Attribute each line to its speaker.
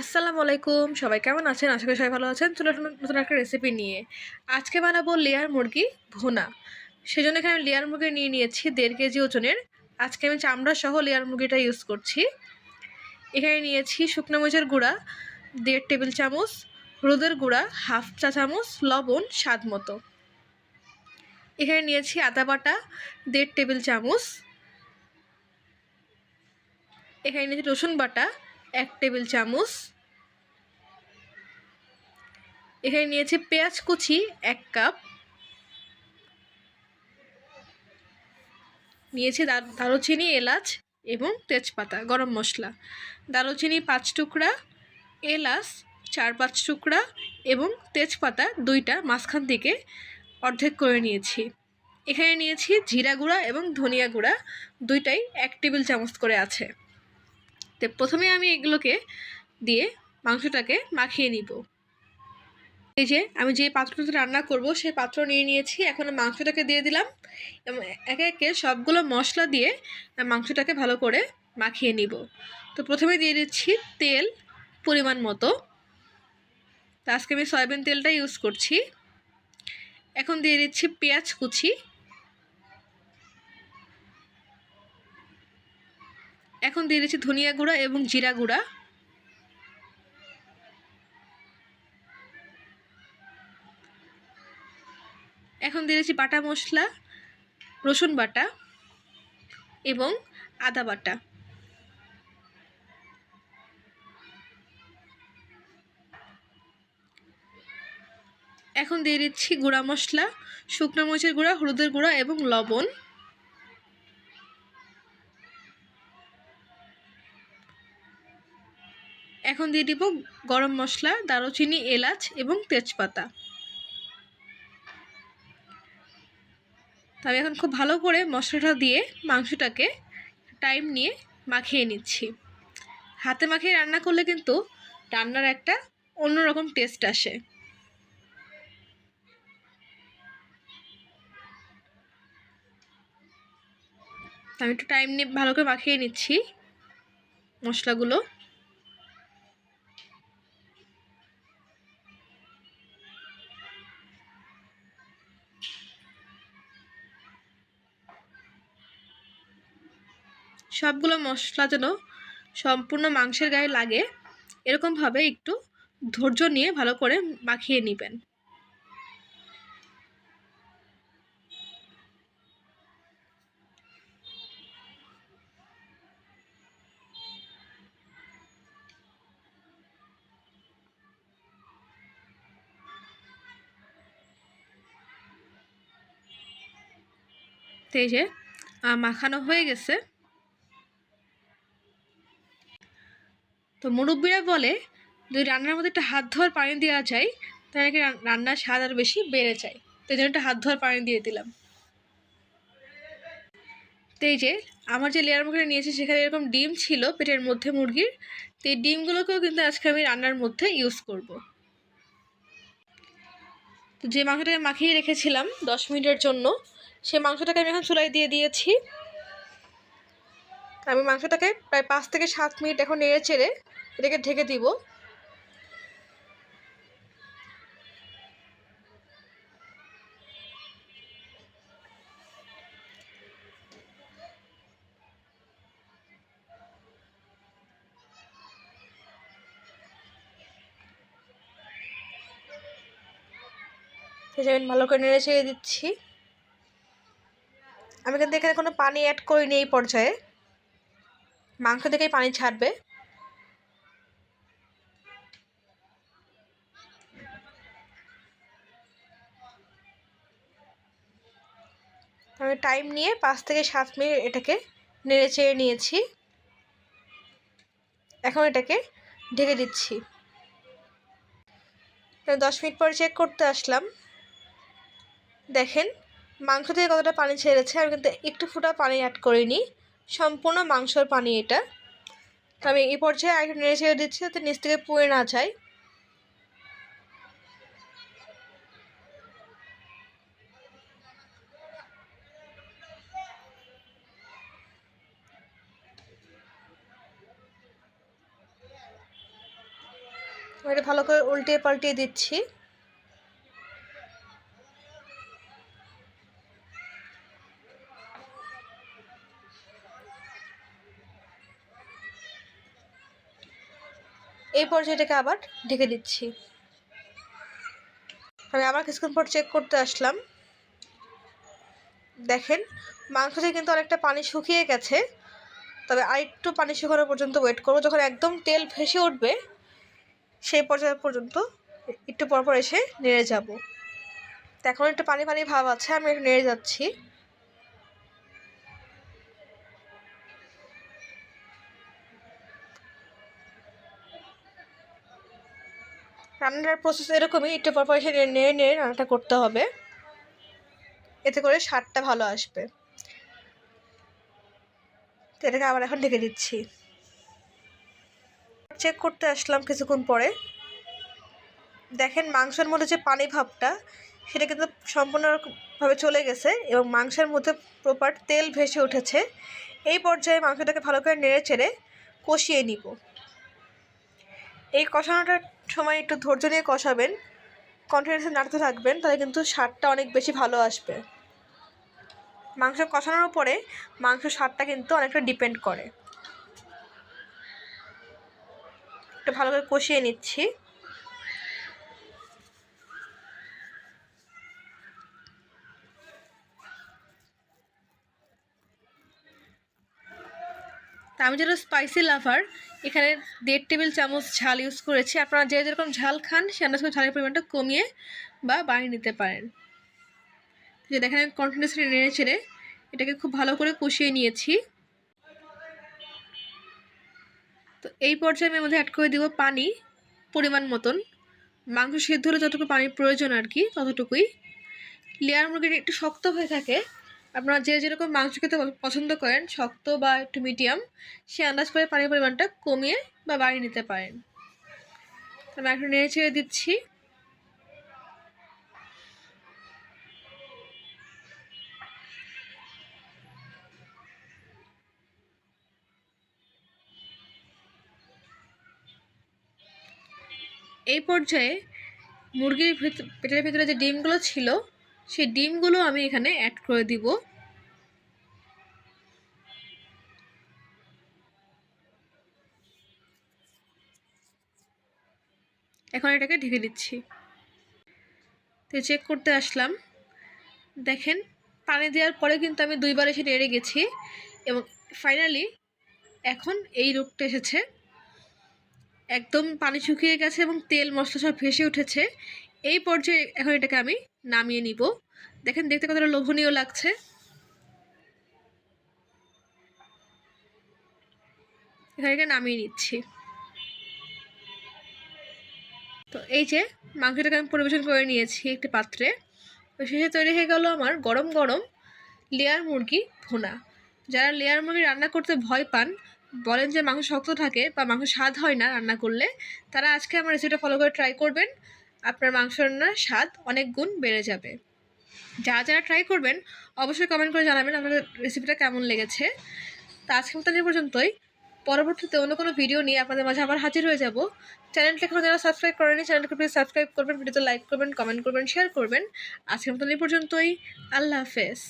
Speaker 1: আসসালামু আলাইকুম। সবাই কেমন আছেন? আশা করি সবাই ভালো আছেন। চলে আসলাম নতুন একটা রেসিপি নিয়ে। আজকে বানাবো লেয়ার মুরগি ভুনা। সেজন্য এখানে আমি লেয়ার মুরগি নিয়ে নিয়েছি 1.5 কেজি ওজনের। আজকে আমি চামড়া সহ লেয়ার মুরগিটা ইউজ করছি। এখানে নিয়েছি শুকনো মরিচের গুঁড়া 1.5 টেবিল চামচ, হলুদের গুঁড়া 1/2 চা চামচ, লবণ স্বাদ মতো। এখানে নিয়েছি আদা বাটা 1.5 টেবিল চামচ। এখানে নিয়েছি রসুন বাটা 1 টেবিল চামচ। এখানে নিয়েছি পেঁয়াজ কুচি 1 কাপ, নিয়েছি দারুচিনি, এলাচ এবং তেজপাতা, গরম মশলা। দারুচিনি 5 টুকরা, এলাচ 4-5 টুকরা এবং তেজপাতা 2টা মাঝখান থেকে অর্ধেক করে নিয়েছি। এখানে নিয়েছি জিরা গুঁড়া এবং ধনিয়া গুঁড়া 2টাই 1 টেবিল চামচ করে আছে। তো প্রথমে আমি এগুলোকে দিয়ে মাংসটাকে মাখিয়ে নিব। এই যে আমি যে পাত্রটাতে রান্না করব সেই পাত্র নিয়ে নিয়েছি। এখন মাংসটাকে দিয়ে দিলাম এবং একে একে সবগুলো মশলা দিয়ে মাংসটাকে ভালো করে মাখিয়ে নিব। তো প্রথমে দিয়ে দিচ্ছি তেল পরিমাণ মতো। তো আজকে আমি সয়াবিন তেলটা ইউজ করছি। এখন দিয়ে দিচ্ছি পেঁয়াজ কুচি। এখন দিয়ে দিচ্ছি ধনিয়া গুঁড়া এবং জিরা গুঁড়া। এখন দিয়ে দিচ্ছি বাটা মশলা, রসুন বাটা এবং আদা বাটা। এখন দিয়ে দিচ্ছি গুঁড়া মশলা, শুকনো মরিচের গুঁড়া, হলুদের গুঁড়া এবং লবণ। এখন দিয়ে দিব গরম মশলা, দারুচিনি, এলাচ এবং তেজপাতা। আমি এখন খুব ভালো করে মশলাটা দিয়ে মাংসটাকে টাইম নিয়ে মাখিয়ে নিচ্ছি। হাতে মাখিয়ে রান্না করলে কিন্তু রান্নার একটা অন্যরকম টেস্ট আসে। আমি একটু টাইম নিয়ে ভালো করে মাখিয়ে নিচ্ছি মশলাগুলো। সবগুলো মশলা যেন সম্পূর্ণ মাংসের গায়ে লাগে এরকমভাবে একটু ধৈর্য নিয়ে ভালো করে মাখিয়ে নেবেন। তো এই যে মাখানো হয়ে গেছে। তো মুরব্বীরা বলে যদি রান্নার মধ্যে একটা হাত ধোয়ার পানি দেওয়া যায় তাহলে নাকি রান্নার স্বাদ আরও বেশি বেড়ে যায়। তো এই জন্য একটা হাত ধোয়ার পানি দিয়ে দিলাম। তো এই যে আমার যে লেয়ার মুরগিটা নিয়েছি সেখানে এরকম ডিম ছিল পেটের মধ্যে মুরগির। তো এই ডিমগুলোকেও কিন্তু আজকে আমি রান্নার মধ্যে ইউজ করব। তো যে মাংসটাকে মাখিয়ে রেখেছিলাম 10 মিনিটের জন্য সেই মাংসটাকে আমি এখন চুলায় দিয়ে দিয়েছি। আমি মাংসটাকে প্রায় 5 থেকে 7 মিনিট এখন নেড়ে চেড়ে এটাকে ঢেকে দিব। আমি ভালো করে নেড়ে চেড়ে দিচ্ছি। আমি কিন্তু এখানে কোনো পানি অ্যাড করিনি এই পর্যায়ে, মাংস থেকেই পানি ছাড়বে। আমি টাইম নিয়ে 5 থেকে 7 মিনিট এটাকে নেড়ে চেড়ে নিয়েছি। এখন এটাকে ঢেকে দিচ্ছি। 10 মিনিট পরে চেক করতে আসলাম। দেখেন মাংস থেকে কতটা পানি ছেড়েছে। আমি কিন্তু একটু ফোঁটা পানি অ্যাড করিনি, সম্পূর্ণ মাংসর পানি এটা। তো আমি এই পর্যায়ে আরেকটু নেড়ে ছেড়ে দিচ্ছি যাতে নিচ থেকে পুড়ে না যায়। এটা ভালো করে উল্টিয়ে পাল্টিয়ে দিচ্ছি। এই পর্যায়ে এটাকে আবার ঢেকে দিচ্ছি। আমি আবার কিছুক্ষণ পর চেক করতে আসলাম। দেখেন মাংস থেকে কিন্তু অনেকটা পানি শুকিয়ে গেছে, তবে আরেকটু পানি শুকানো পর্যন্ত ওয়েট করবো। যখন একদম তেল ভেসে উঠবে সেই পর্যায় পর্যন্ত একটু পর পর এসে নেড়ে যাব। তো এখন একটু পানি পানি ভাব আছে, আমি একটু নেড়ে যাচ্ছি। রান্নার প্রসেস এরকমই, একটু পর পর এসে নেড়ে নেড়ে রান্নাটা করতে হবে, এতে করে স্বাদটা ভালো আসবে। তো এটাকে আবার এখন ঢেকে দিচ্ছি। চেক করতে আসলাম কিছুক্ষণ পরে। দেখেন মাংসের মধ্যে যে পানি ভাবটা সেটা কিন্তু সম্পূর্ণভাবে চলে গেছে এবং মাংসের মধ্যে প্রপার তেল ভেসে উঠেছে। এই পর্যায়ে মাংসটাকে ভালো করে নেড়ে চেড়ে কষিয়ে নিব। এই কষানোটার সময় একটু ধৈর্য নিয়ে কষাবেন, কন্টিনিউয়াসলি নাড়তে থাকবেন, তাহলে কিন্তু স্বাদটা অনেক বেশি ভালো আসবে। মাংস কষানোর উপরে মাংসের স্বাদটা কিন্তু অনেকটা ডিপেন্ড করে। একটু ভালো করে কষিয়ে নিচ্ছি। তা আমি যেটা স্পাইসি লাভার, এখানে 1.5 টেবিল চামচ ঝাল ইউজ করেছি। আপনারা যে যেরকম ঝাল খান সে আন্দাজ করে ঝালের পরিমাণটা কমিয়ে বা বাড়িয়ে নিতে পারেন। যে দেখেন আমি কন্টিনিউয়াসলি নেড়ে চেড়ে এটাকে খুব ভালো করে কষিয়ে নিয়েছি। তো এই পর্যায়ে আমি মধ্যে অ্যাড করে দিব পানি পরিমাণ মতন। মাংস সিদ্ধ হলে যতটুকু পানির প্রয়োজন আর কি ততটুকুই। লেয়ার মুরগিটা একটু শক্ত হয়ে থাকে, আপনারা যে যেরকম মাংস খেতে পছন্দ করেন, শক্ত বা একটু মিডিয়াম, সে আন্দাজ করে পানির পরিমাণটা কমিয়ে বা বাড়িয়ে নিতে পারেন। আমি একটু নেড়ে ছেড়ে দিচ্ছি। এই পর্যায়ে মুরগির পেটের ভেতরে যে ডিমগুলো ছিল সেই ডিমগুলো আমি এখানে অ্যাড করে দিব। এখন এটাকে ঢেকে দিচ্ছি। তো চেক করতে আসলাম। দেখেন পানি দেওয়ার পরে কিন্তু আমি 2 বার এসে নেড়ে গেছি এবং ফাইনালি এখন এই রূপটা এসেছে। একদম পানি শুকিয়ে গেছে এবং তেল মশলা সব ভেসে উঠেছে। এই পর্যায়ে এখন এটাকে আমি নামিয়ে নিব। দেখেন দেখতে কতটা লোভনীয় লাগছে। এখানে নামিয়ে নিচ্ছি। তো এই যে মাংসটাকে আমি পরিবেশন করে নিয়েছি একটি পাত্রে। তো শেষে তৈরি হয়ে গেল আমার গরম গরম লেয়ার মুরগি ভুনা। যারা লেয়ার মুরগি রান্না করতে ভয় পান, বলেন যে মাংস শক্ত থাকে বা মাংস স্বাদ হয় না রান্না করলে, তারা আজকে আমার রেসিপিটা ফলো করে ট্রাই করবেন। আপনার মাংস রান্নার স্বাদ অনেক গুণ বেড়ে যাবে। যারা যারা ট্রাই করবেন অবশ্যই কমেন্ট করে জানাবেন আপনাদের রেসিপিটা কেমন লেগেছে। তো আজকের মতো এই পর্যন্তই। পরবর্তীতে অন্য কোনো ভিডিও নিয়ে আপনাদের মাঝে আবার হাজির হয়ে যাব। চ্যানেলটা এখন যারা সাবস্ক্রাইব করেনি চ্যানেলটাকে প্লিজ সাবস্ক্রাইব করবেন, ভিডিওতে লাইক করবেন, কমেন্ট করবেন, শেয়ার করবেন। আজকের মতো এই পর্যন্তই। আল্লাহ হাফেজ।